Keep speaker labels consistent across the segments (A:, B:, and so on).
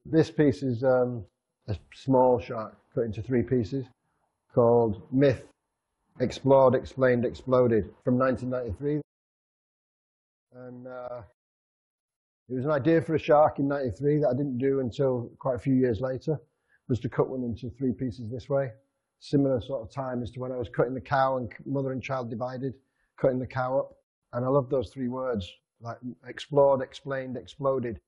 A: This piece is a small shark cut into 3 pieces called Myth, Explored, Explained, Exploded from 1993. And it was an idea for a shark in 93 that I didn't do until quite a few years later, was to cut one into 3 pieces this way. Similar sort of time as to when I was cutting the cow and mother and child divided, cutting the cow up. And I love those 3 words, like explored, explained, exploded.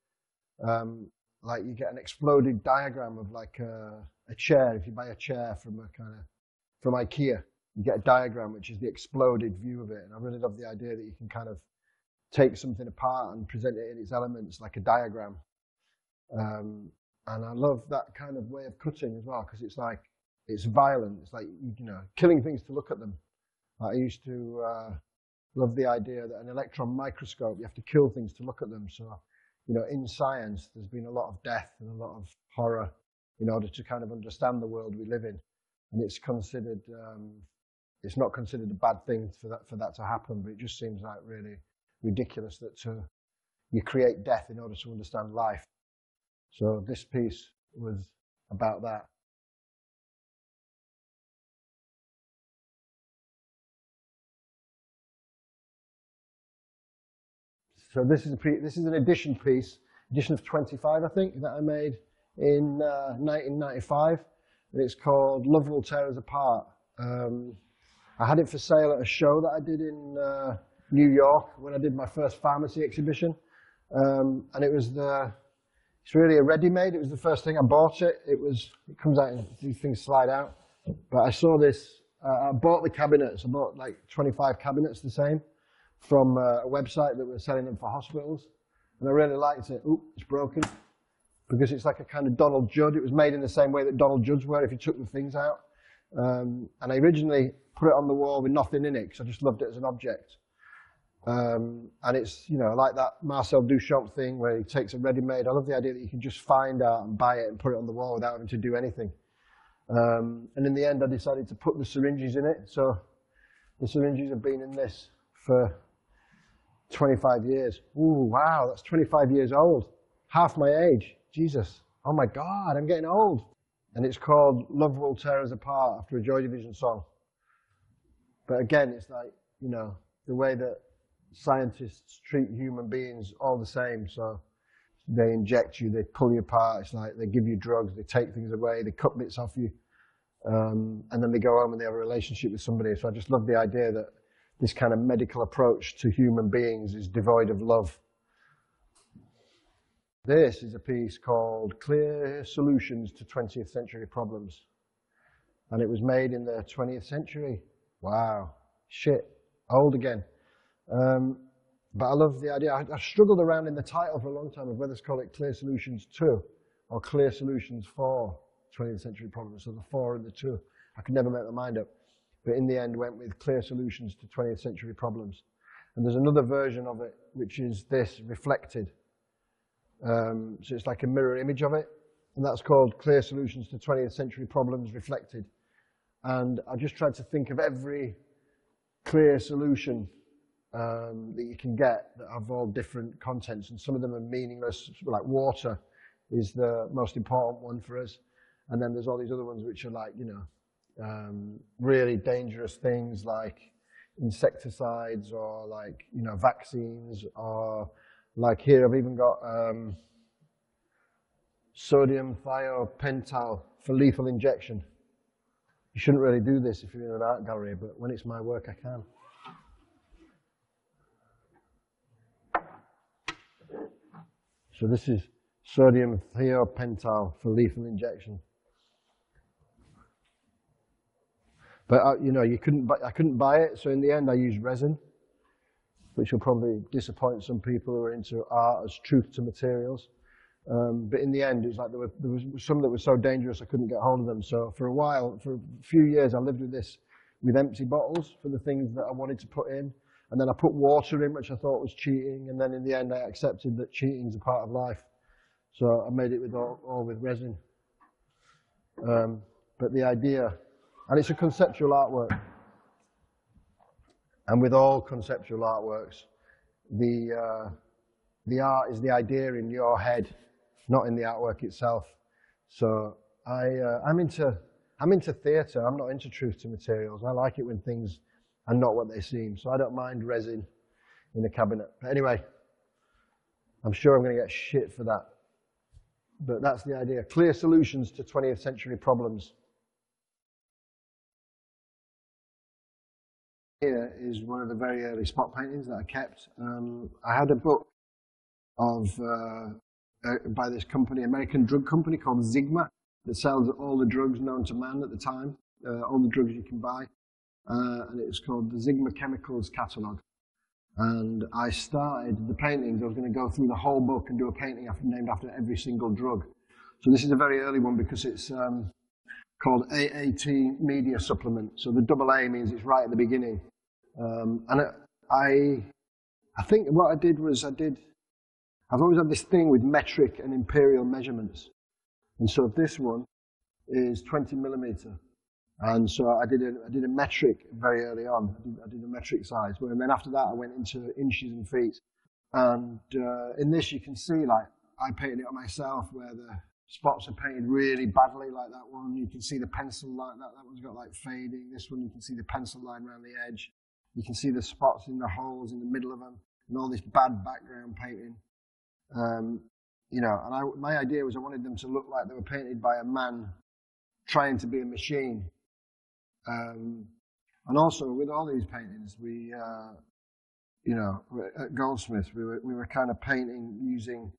A: Like you get an exploded diagram of like a chair. If you buy a chair from IKEA, you get a diagram which is the exploded view of it. And I really love the idea that you can kind of take something apart and present it in its elements like a diagram. And I love that kind of way of cutting as well, because it's like, it's violent. It's like, you know, killing things to look at them. I used to love the idea that an electron microscope, you have to kill things to look at them. So, you know, in science, there's been a lot of death and a lot of horror in order to kind of understand the world we live in. And it's considered, it's not considered a bad thing for that to happen, but it just seems like really ridiculous that you create death in order to understand life. So this piece was about that. So this is an edition piece, edition of 25, I think, that I made in 1995. And it's called Love Will Tear Us Apart. I had it for sale at a show that I did in New York when I did my first pharmacy exhibition. And it's really a ready-made. It was the first thing I bought it. It comes out, and these things slide out. But I saw this, I bought the cabinets. I bought like 25 cabinets the same from a website that was selling them for hospitals. And I really liked it. Ooh, it's broken. Because it's like a kind of Donald Judd. It was made in the same way that Donald Judds were if you took the things out. And I originally put it on the wall with nothing in it because I just loved it as an object. And it's, you know, like that Marcel Duchamp thing where he takes a ready-made. I love the idea that you can just find out and buy it and put it on the wall without having to do anything. And in the end, I decided to put the syringes in it. So the syringes have been in this for 25 years. Ooh, wow, that's 25 years old. Half my age. Jesus. Oh my God, I'm getting old. And it's called Love Will Tear Us Apart, after a Joy Division song. But again, it's like, you know, the way that scientists treat human beings all the same. So they inject you, they pull you apart. It's like they give you drugs, they take things away, they cut bits off you. And then they go home and they have a relationship with somebody. So I just love the idea that this kind of medical approach to human beings is devoid of love. This is a piece called Clear Solutions to 20th Century Problems. And it was made in the 20th century. Wow. Shit. Old again. But I love the idea. I struggled around in the title for a long time of whether to call it Clear Solutions 2 or Clear Solutions for 20th Century Problems. So the 4 and the 2. I could never make my mind up. But in the end, went with Clear Solutions to 20th Century Problems. And there's another version of it, which is this, Reflected. So it's like a mirror image of it. And that's called Clear Solutions to 20th Century Problems Reflected. And I just tried to think of every clear solution that you can get that have all different contents. And some of them are meaningless, like water is the most important one for us. And then there's all these other ones which are like, you know, really dangerous things like insecticides or like, you know, vaccines, or like here I've even got sodium thiopental for lethal injection. You shouldn't really do this if you're in an art gallery, but when it's my work, I can. So this is sodium thiopental for lethal injection. But you know, I couldn't buy it, so in the end I used resin, which will probably disappoint some people who are into art as truth to materials. But in the end, it's like there was some that were so dangerous I couldn't get hold of them. So for a while, for a few years, I lived with this, with empty bottles for the things that I wanted to put in. And then I put water in, which I thought was cheating. And then in the end, I accepted that cheating's a part of life. So I made it with all with resin. But the idea, and it's a conceptual artwork. And with all conceptual artworks, the art is the idea in your head not in the artwork itself. So I'm into theatre. I'm not into truth to materials. I like it when things are not what they seem. So I don't mind resin in a cabinet. But anyway, I'm sure I'm going to get shit for that. But that's the idea. Clear solutions to 20th century problems. Here is one of the very early spot paintings that I kept. I had a book of by this company, American drug company called Sigma, that sells all the drugs known to man at the time, all the drugs you can buy, and it was called the Sigma Chemicals Catalogue. And I started the paintings. I was going to go through the whole book and do a painting named after every single drug. So this is a very early one because it's called AAT Media Supplement. So the double A means it's right at the beginning. And I think what I did was I've always had this thing with metric and imperial measurements. And so this one is 20 millimeter. And so I did a metric very early on. I did a metric size. And then after that, I went into inches and feet. And in this, you can see, like, I painted it on myself where the spots are painted really badly, like that one. You can see the pencil like that. That one's got, like, fading. This one, you can see the pencil line around the edge. You can see the spots in the holes in the middle of them and all this bad background painting. You know, and my idea was I wanted them to look like they were painted by a man trying to be a machine. And also with all these paintings, we, you know, at Goldsmiths, we were kind of painting using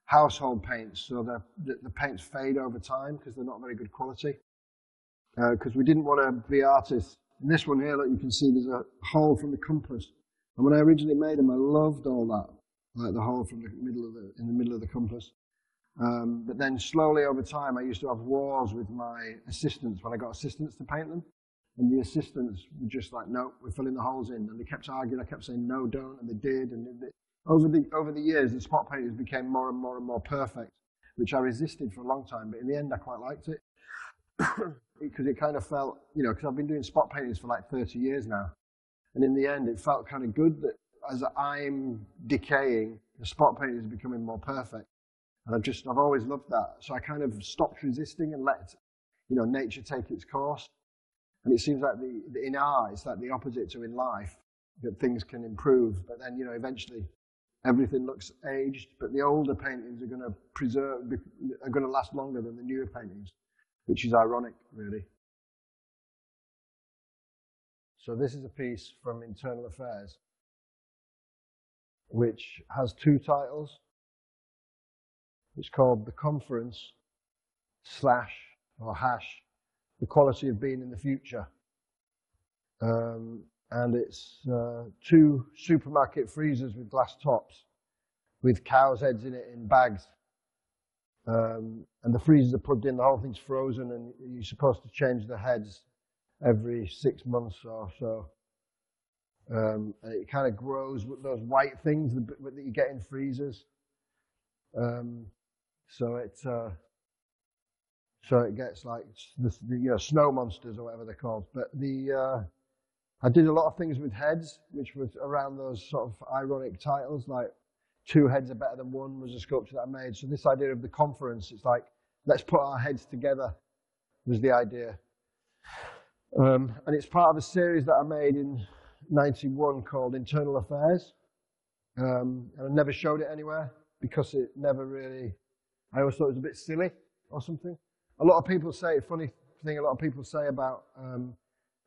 A: household paints, so the paints fade over time because they're not very good quality. Because we didn't want to be artists. In this one here, look, you can see there's a hole from the compass. And when I originally made them, I loved all that, like the hole from in the middle of the compass. But then slowly over time, I used to have wars with my assistants when I got assistants to paint them. And the assistants were just like, no, we're filling the holes in. And they kept arguing. I kept saying, no, don't. And they did. And over the years, the spot paintings became more and more and more perfect, which I resisted for a long time. But in the end, I quite liked it. Because it kind of felt, you know, because I've been doing spot paintings for like 30 years now. And in the end, it felt kind of good that as I'm decaying, the spot painting is becoming more perfect. And I've always loved that. So I kind of stopped resisting and let, you know, nature take its course. And it seems like in art, it's like the opposite to in life, that things can improve. But then, you know, eventually everything looks aged. But the older paintings are going to last longer than the newer paintings, which is ironic, really. So this is a piece from Internal Affairs, which has two titles. It's called The Conference / The Quality of Being in the Future. And it's two supermarket freezers with glass tops with cows' heads in it in bags. And the freezers are plugged in, the whole thing's frozen, and you're supposed to change the heads every 6 months or so. And it kind of grows with those white things that you get in freezers. So it gets like the snow monsters or whatever they're called. But I did a lot of things with heads, which was around those sort of ironic titles, like two heads are better than one was a sculpture that I made. So this idea of the conference, it's like, let's put our heads together, was the idea. And it's part of a series that I made in '91 called Internal Affairs. And I never showed it anywhere because it never really, I always thought it was a bit silly or something. A lot of people say, funny thing, a lot of people say about,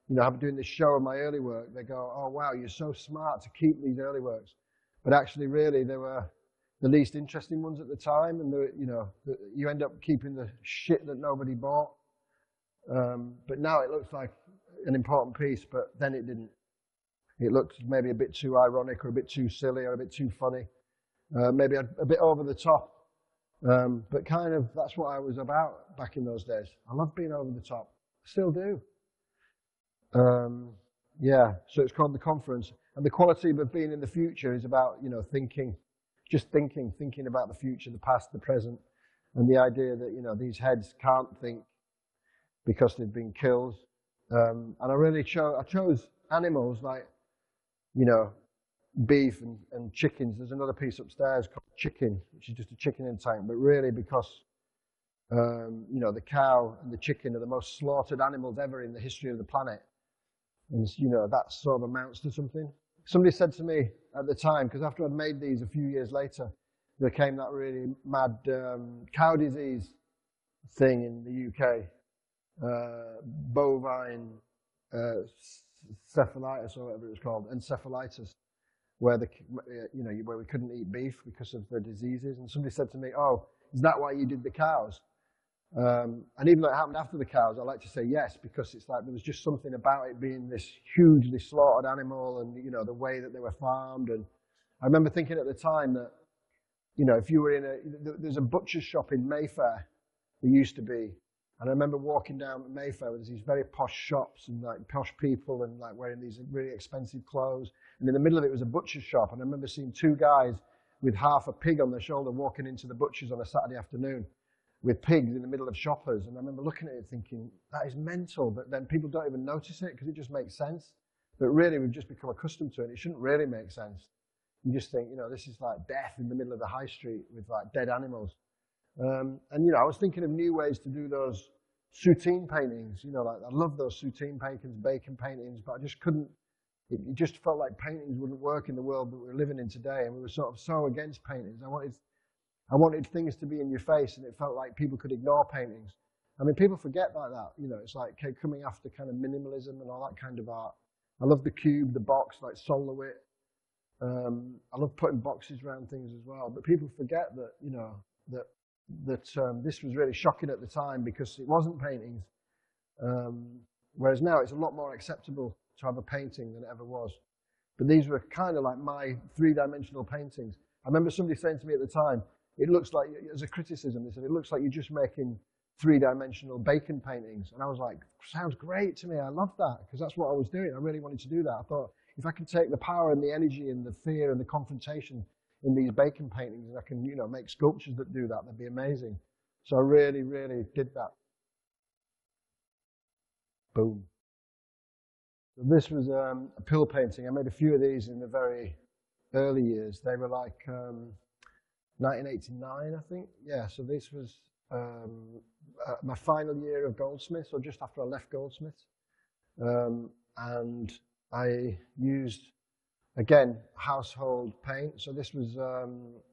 A: you know, doing this show of my early work, they go, oh wow, you're so smart to keep these early works. But actually, really, they were the least interesting ones at the time, and you know, you end up keeping the shit that nobody bought. But now it looks like an important piece, but then it didn't. It looked maybe a bit too ironic, or a bit too silly, or a bit too funny, maybe a bit over the top. But kind of that's what I was about back in those days. I love being over the top. I still do. Yeah, so it's called The Conference. And the quality of being in the future is about, you know, thinking about the future, the past, the present, and the idea that, you know, these heads can't think because they've been killed. And I really chose animals like, you know, beef and chickens. There's another piece upstairs called chicken, which is just a chicken in a tank. But really, because you know, the cow and the chicken are the most slaughtered animals ever in the history of the planet, and you know that sort of amounts to something. Somebody said to me at the time, because after I'd made these a few years later, there came that really mad cow disease thing in the UK, bovine cephalitis or whatever it was called, encephalitis, where where we couldn't eat beef because of the diseases. And somebody said to me, "Oh, is that why you did the cows?" And even though it happened after the cows, I like to say yes, because it's like there was just something about it being this hugely slaughtered animal, and you know the way that they were farmed. And I remember thinking at the time that, you know, if you were there's a butcher's shop in Mayfair, there used to be, and I remember walking down Mayfair with these very posh shops and like posh people and like wearing these really expensive clothes, and in the middle of it was a butcher's shop, and I remember seeing two guys with half a pig on their shoulder walking into the butcher's on a Saturday afternoon with pigs in the middle of shoppers. And I remember looking at it thinking, that is mental, but then people don't even notice it because it just makes sense. But really, we've just become accustomed to it. It shouldn't really make sense. You just think, you know, this is like death in the middle of the high street with like dead animals. And, you know, I was thinking of new ways to do those soutine paintings. You know, like I love those soutine paintings, bacon paintings, but I just couldn't, it just felt like paintings wouldn't work in the world that we're living in today. And we were sort of so against paintings. I wanted things to be in your face, and it felt like people could ignore paintings. I mean, people forget like that. You know, it's like coming after kind of minimalism and all that kind of art. I love the cube, the box, like Sol LeWitt. I love putting boxes around things as well. But people forget that, you know, that this was really shocking at the time because it wasn't paintings. Whereas now it's a lot more acceptable to have a painting than it ever was. But these were kind of like my three-dimensional paintings. I remember somebody saying to me at the time, it looks like, as a criticism, they said, it looks like you're just making three-dimensional bacon paintings. And I was like, sounds great to me. I love that, because that's what I was doing. I really wanted to do that. I thought, if I can take the power and the energy and the fear and the confrontation in these bacon paintings, and I can, you know, make sculptures that do that, that'd be amazing. So I really, really did that. Boom. So this was a pill painting. I made a few of these in the very early years. They were like 1989, I think. Yeah, so this was my final year of Goldsmiths, or just after I left Goldsmiths. And I used, again, household paint. So this was,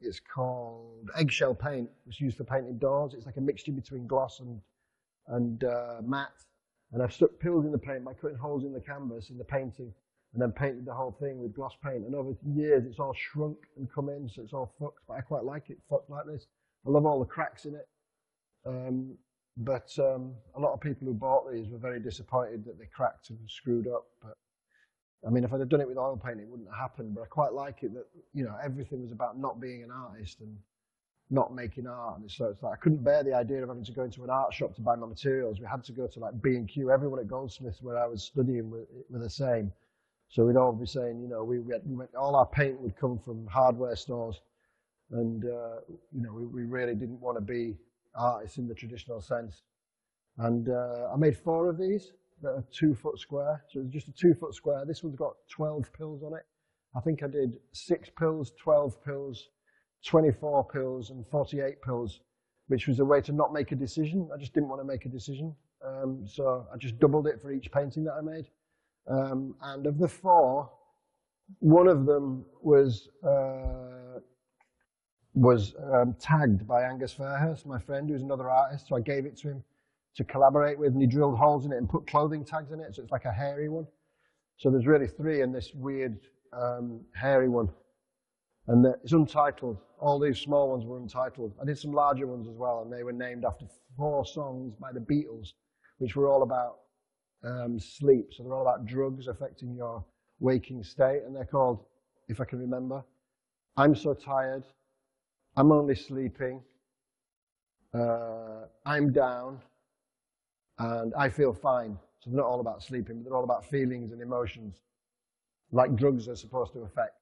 A: it's called eggshell paint. It's used for painting doors. It's like a mixture between gloss and matte. And I've stuck pills in the paint by cutting holes in the canvas in the painting, and then painted the whole thing with gloss paint. And over years, it's all shrunk and come in, so it's all fucked. But I quite like it fucked like this. I love all the cracks in it. But a lot of people who bought these were very disappointed that they cracked and screwed up. But I mean, if I'd have done it with oil paint, it wouldn't have happened. But I quite like it that, you know, everything was about not being an artist and not making art. And so it's like I couldn't bear the idea of having to go into an art shop to buy my materials. We had to go to like B&Q. Everyone at Goldsmiths where I was studying were the same. So we'd all be saying, you know, we went, all our paint would come from hardware stores. And, you know, we really didn't want to be artists in the traditional sense. And I made 4 of these that are 2 foot square. So it's just a 2 foot square. This one's got 12 pills on it. I think I did 6 pills, 12 pills, 24 pills, and 48 pills, which was a way to not make a decision. I just didn't want to make a decision. So I just doubled it for each painting that I made. And of the 4, one of them was tagged by Angus Fairhurst, my friend, who's another artist. So I gave it to him to collaborate with, and he drilled holes in it and put clothing tags in it. So it's like a hairy one. So there's really 3 in this weird hairy one. And it's untitled. All these small ones were untitled. I did some larger ones as well, and they were named after 4 songs by the Beatles, which were all about sleep. So they're all about drugs affecting your waking state. And they're called, if I can remember, I'm So Tired, I'm Only Sleeping, I'm Down, and I Feel Fine. So they're not all about sleeping, but they're all about feelings and emotions, like drugs are supposed to affect.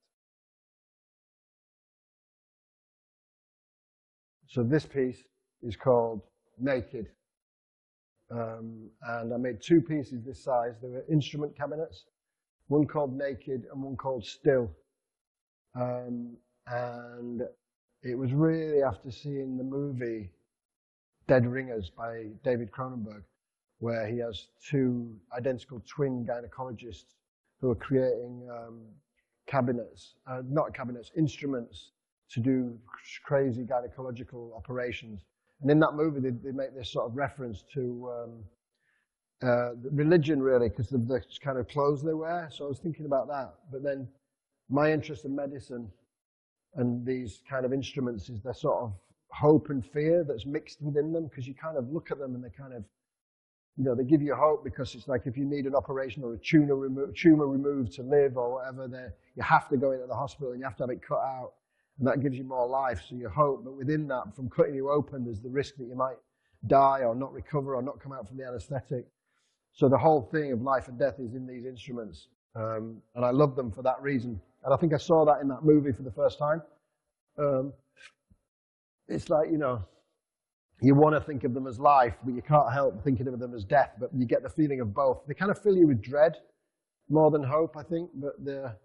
A: So this piece is called Naked. And I made 2 pieces this size. They were instrument cabinets, one called Naked and one called Still. And it was really after seeing the movie Dead Ringers by David Cronenberg, where he has two identical twin gynecologists who are creating instruments to do crazy gynecological operations. And in that movie, they make this sort of reference to religion, really, because of the kind of clothes they wear. So I was thinking about that. But then my interest in medicine and these kind of instruments is their sort of hope and fear that's mixed within them, because you kind of look at them and they kind of, you know, they give you hope, because it's like if you need an operation or a tumor removed to live or whatever, you have to go into the hospital and you have to have it cut out, and that gives you more life, so you hope. But within that, from cutting you open, there's the risk that you might die or not recover or not come out from the anesthetic. So the whole thing of life and death is in these instruments, and I love them for that reason. And I think I saw that in that movie for the first time. It's like, you know, you want to think of them as life, but you can't help thinking of them as death, but you get the feeling of both. They kind of fill you with dread more than hope, I think, but they're,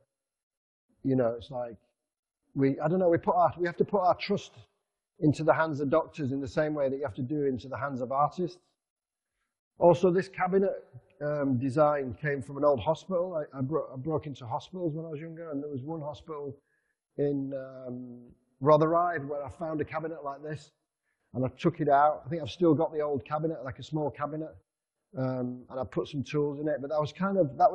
A: you know, it's like, I don't know, we have to put our trust into the hands of doctors in the same way that you have to do into the hands of artists. Also, this cabinet design came from an old hospital. I broke into hospitals when I was younger, and there was one hospital in Rotherhithe where I found a cabinet like this, and I took it out. I think I've still got the old cabinet, like a small cabinet, and I put some tools in it. But that was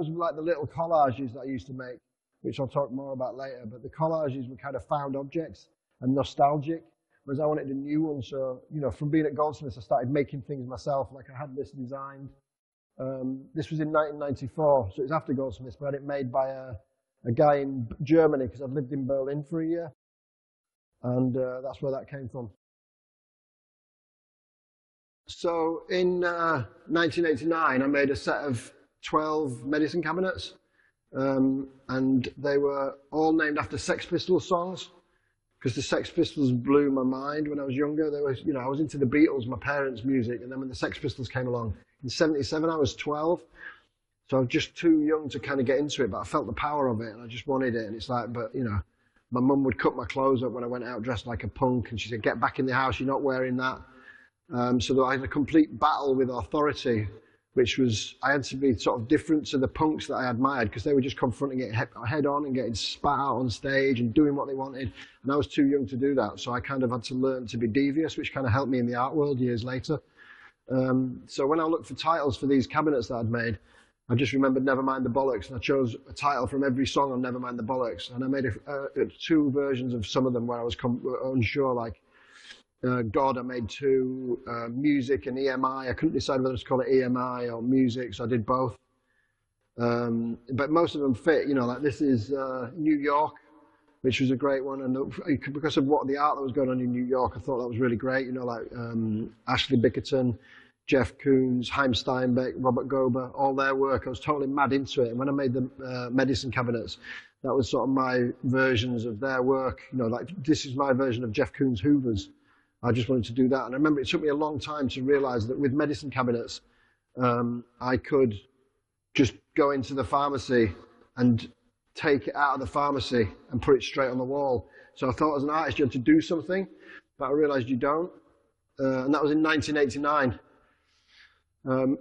A: like the little collages that I used to make, which I'll talk more about later. But the collages were kind of found objects and nostalgic, whereas I wanted a new one. So, you know, from being at Goldsmiths, I started making things myself. Like I had this designed. This was in 1994, so it was after Goldsmiths, but I had it made by a guy in Germany, because I'd lived in Berlin for a year. And that's where that came from. So in 1989, I made a set of 12 medicine cabinets, and they were all named after Sex Pistols songs, because the Sex Pistols blew my mind when I was younger. They were, you know, I was into the Beatles, my parents' music, and then when the Sex Pistols came along in '77, I was 12, so I was just too young to kind of get into it, but I felt the power of it, and I just wanted it. And it's like, but you know, my mum would cut my clothes up when I went out dressed like a punk, and she said, "Get back in the house, you're not wearing that." So I had a complete battle with authority, which was, I had to be sort of different to the punks that I admired, because they were just confronting it head on and getting spat out on stage and doing what they wanted. And I was too young to do that. So I kind of had to learn to be devious, which kind of helped me in the art world years later. So when I looked for titles for these cabinets that I'd made, I just remembered Nevermind the Bollocks, and I chose a title from every song on Nevermind the Bollocks. And I made two versions of some of them where I was unsure, like God, I made two, Music and EMI. I couldn't decide whether to call it EMI or Music, so I did both. But most of them fit, you know, like this is New York, which was a great one. And because of what the art that was going on in New York, I thought that was really great. You know, like Ashley Bickerton, Jeff Koons, Haim Steinbeck, Robert Gober, all their work. I was totally mad into it. And when I made the medicine cabinets, that was sort of my versions of their work. You know, like this is my version of Jeff Koons' Hoovers. I just wanted to do that. And I remember it took me a long time to realize that with medicine cabinets, I could just go into the pharmacy and take it out of the pharmacy and put it straight on the wall. So I thought as an artist you had to do something, but I realized you don't. And that was in 1989.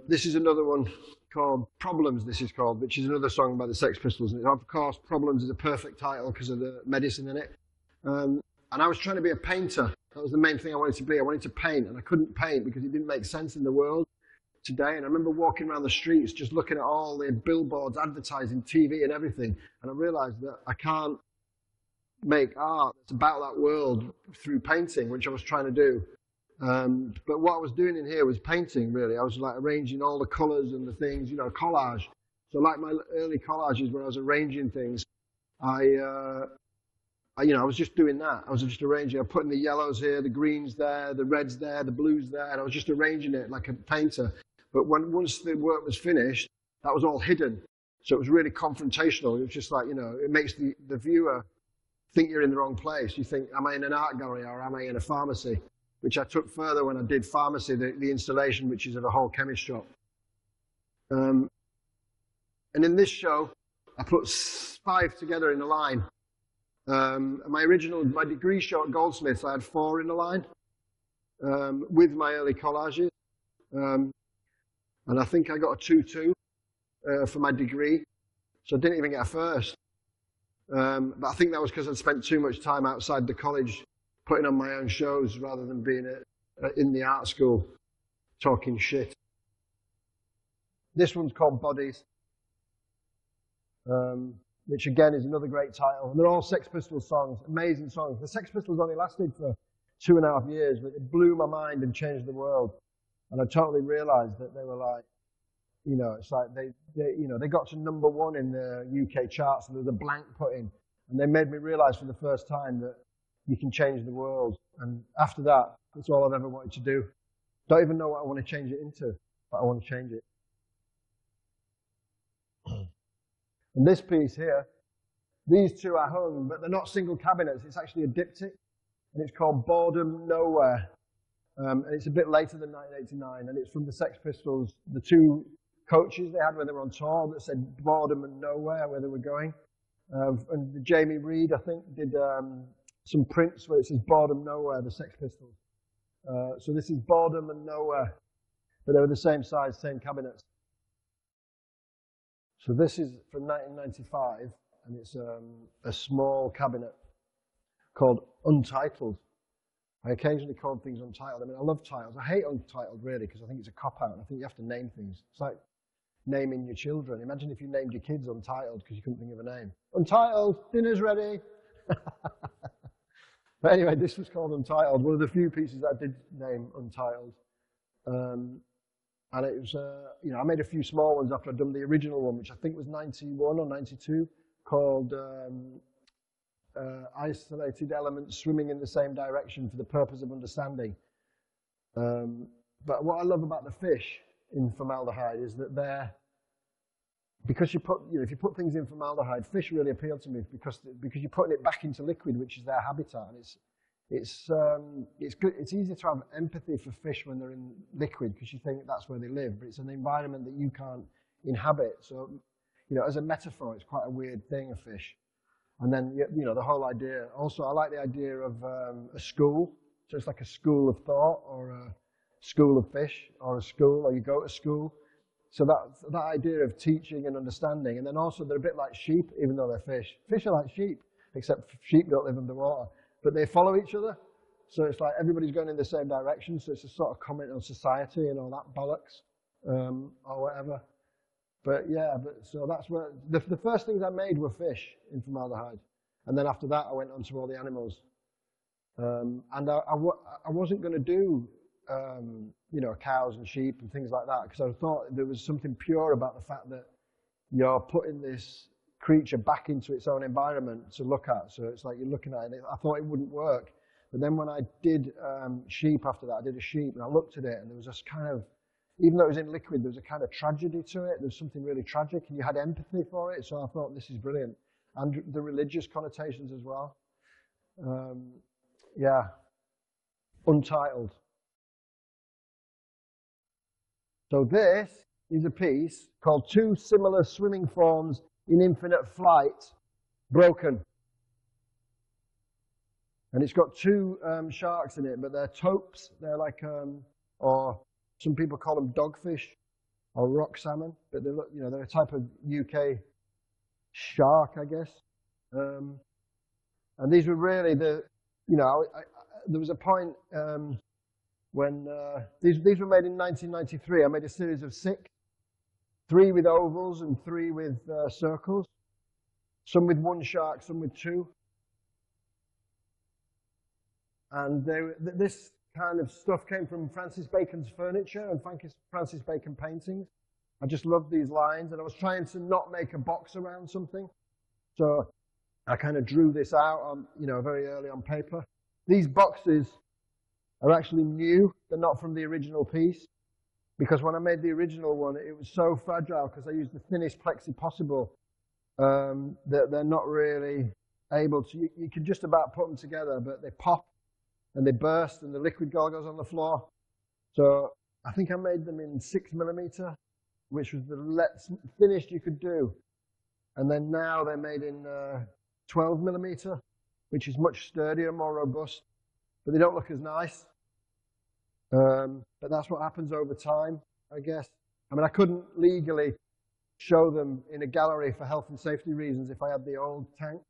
A: This is another one called Problems, this is called, which is another song by the Sex Pistols. And of course, Problems is a perfect title because of the medicine in it. And I was trying to be a painter. That was the main thing I wanted to be. I wanted to paint, and I couldn't paint because it didn't make sense in the world today. And I remember walking around the streets just looking at all the billboards, advertising, TV and everything. And I realized that I can't make art that's about that world through painting, which I was trying to do. But what I was doing in here was painting, really. I was like arranging all the colors and the things, you know, collage. So like my early collages where I was arranging things, I was just doing that. I was just arranging. I was putting the yellows here, the greens there, the reds there, the blues there, and I was just arranging it like a painter. But once the work was finished, that was all hidden. So it was really confrontational. It was just like, you know, it makes the viewer think you're in the wrong place. You think, am I in an art gallery or am I in a pharmacy? Which I took further when I did pharmacy, the installation, which is of a whole chemist shop. And in this show, I put 5 together in a line. My degree show at Goldsmiths, I had 4 in a line with my early collages. And I think I got a 2-2 for my degree. So I didn't even get a first. But I think that was because I'd spent too much time outside the college putting on my own shows rather than being in the art school talking shit. This one's called Bodies, which again is another great title. And they're all Sex Pistols songs, amazing songs. The Sex Pistols only lasted for 2.5 years, but it blew my mind and changed the world. And I totally realized that they were like, you know, it's like they got to #1 in the UK charts, and there was a blank put in. And they made me realize for the first time that you can change the world. And after that, that's all I've ever wanted to do. Don't even know what I want to change it into, but I want to change it. And this piece here, these two are hung, but they're not single cabinets. It's actually a diptych, and it's called Boredom Nowhere. And it's a bit later than 1989, and it's from the Sex Pistols, the 2 coaches they had when they were on tour that said boredom and nowhere where they were going. And Jamie Reed, I think, did some prints where it says boredom nowhere, the Sex Pistols. So this is Boredom and Nowhere, but they were the same size, same cabinets. So this is from 1995, and it's a small cabinet called Untitled. I occasionally call things Untitled. I mean, I love titles. I hate Untitled, really, because I think it's a cop-out. I think you have to name things. It's like naming your children. Imagine if you named your kids Untitled because you couldn't think of a name. Untitled, dinner's ready. But anyway, this was called Untitled. One of the few pieces I did name Untitled. And it was, you know, I made a few small ones after I'd done the original one, which I think was 91 or 92, called Isolated Elements Swimming in the Same Direction for the Purpose of Understanding. But what I love about the fish in formaldehyde is that they're, because you put, you know, if you put things in formaldehyde, fish really appeal to me because you're putting it back into liquid, which is their habitat. And it's good. It's easy to have empathy for fish when they're in liquid because you think that's where they live, but it's an environment that you can't inhabit. So, you know, as a metaphor, it's quite a weird thing, a fish. And then, you know, the whole idea. Also, I like the idea of a school. So it's like a school of thought, or a school of fish, or a school, or you go to school. So that idea of teaching and understanding. And then also they're a bit like sheep, even though they're fish. Fish are like sheep, except sheep don't live underwater. But they follow each other. So it's like everybody's going in the same direction. So it's a sort of comment on society and all that bollocks, or whatever. But yeah, so that's where, the first things I made were fish in formaldehyde. And then after that, I went on to all the animals. And I wasn't going to do, you know, cows and sheep and things like that, because I thought there was something pure about the fact that you're putting this creature back into its own environment to look at. So it's like you're looking at it. I thought it wouldn't work. But then when I did sheep after that, I did a sheep, and I looked at it, and there was this kind of, even though it was in liquid, there was a kind of tragedy to it. There was something really tragic, and you had empathy for it. So I thought, this is brilliant. And the religious connotations as well. Yeah. Untitled. So this is a piece called Two Similar Swimming Forms in Infinite Flight, Broken. And it's got 2 sharks in it, but they're taupes. They're like, or some people call them dogfish or rock salmon, but they look, you know, they're a type of UK shark, I guess. And these were really the, you know, there was a point when these were made in 1993. I made a series of 6, 3 with ovals and 3 with circles. Some with 1 shark, some with 2. And this kind of stuff came from Francis Bacon's furniture and Francis Bacon paintings. I just loved these lines, and I was trying to not make a box around something. So I kind of drew this out on, you know, very early on paper. These boxes are actually new. They're not from the original piece, because when I made the original one, it was so fragile because I used the thinnest plexi possible that they're not really able to, you can just about put them together, but they pop and they burst and the liquid gold goes on the floor. So I think I made them in 6mm, which was the thinnest you could do. And then now they're made in 12mm. which is much sturdier, more robust, but they don't look as nice. But that's what happens over time, I guess. I mean, I couldn't legally show them in a gallery for health and safety reasons if I had the old tank.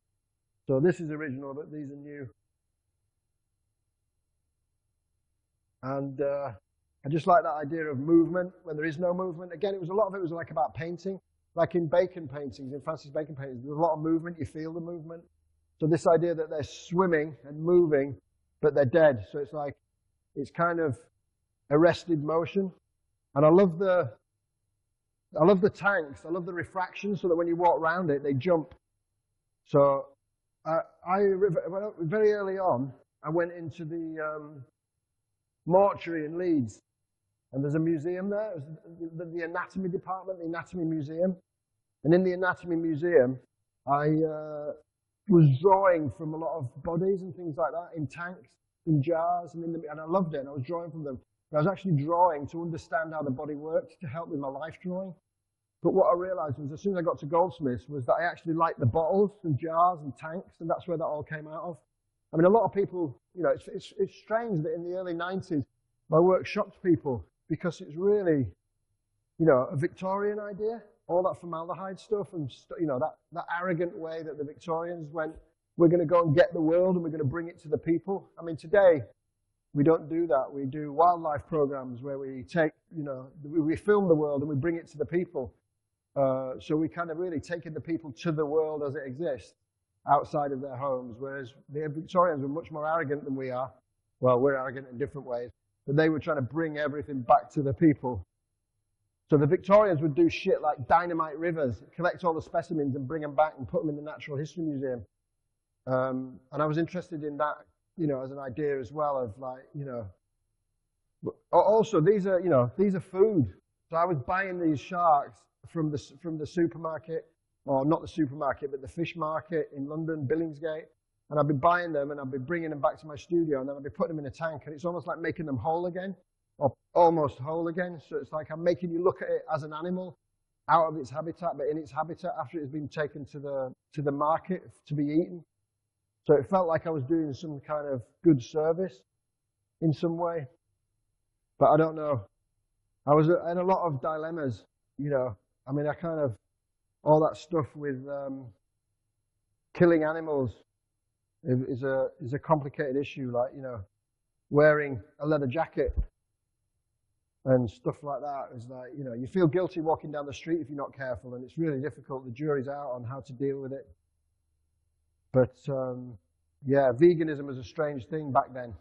A: So this is original, but these are new. And I just like that idea of movement when there is no movement. Again, a lot of it was like about painting. Like in Bacon paintings, in Francis Bacon paintings, there's a lot of movement, you feel the movement. So this idea that they're swimming and moving, but they're dead. So it's like, it's kind of arrested motion. And I love the tanks, I love the refraction, so that when you walk around it, they jump. So very early on, I went into the mortuary in Leeds, and there's a museum there, the anatomy department, the anatomy museum. And in the anatomy museum, I was drawing from a lot of bodies and things like that, in tanks, in jars, and I loved it, and I was drawing from them. But I was actually drawing to understand how the body worked, to help with my life drawing. But what I realized was, as soon as I got to Goldsmiths, was that I actually liked the bottles and jars and tanks, and that's where that all came out of. I mean, a lot of people, you know, it's strange that in the early 90s, my work shocked people, because it's really, you know, a Victorian idea. All that formaldehyde stuff, and you know, that arrogant way that the Victorians went, we're going to go and get the world and we're going to bring it to the people. I mean, today, we don't do that. We do wildlife programs where we take, you know, we film the world and we bring it to the people. So we kind of really taking the people to the world as it exists, outside of their homes, whereas the Victorians were much more arrogant than we are. Well, we're arrogant in different ways, but they were trying to bring everything back to the people. So the Victorians would do shit like dynamite rivers, collect all the specimens and bring them back and put them in the Natural History Museum. And I was interested in that, you know, as an idea as well of like, you know, also these are, you know, these are food. So I was buying these sharks from the supermarket, or not the supermarket, but the fish market in London, Billingsgate. And I'd be buying them and I'd be bringing them back to my studio, and then I'd be putting them in a tank, and it's almost like making them whole again, or almost whole again. So it's like I'm making you look at it as an animal out of its habitat, but in its habitat after it's been taken to the market to be eaten. So it felt like I was doing some kind of good service in some way. But I don't know. I was in a lot of dilemmas, you know. I mean, I kind of, all that stuff with killing animals is a complicated issue, like, you know, wearing a leather jacket and stuff like that is like, you know, you feel guilty walking down the street if you're not careful, and it's really difficult. The jury's out on how to deal with it. But yeah, veganism was a strange thing back then.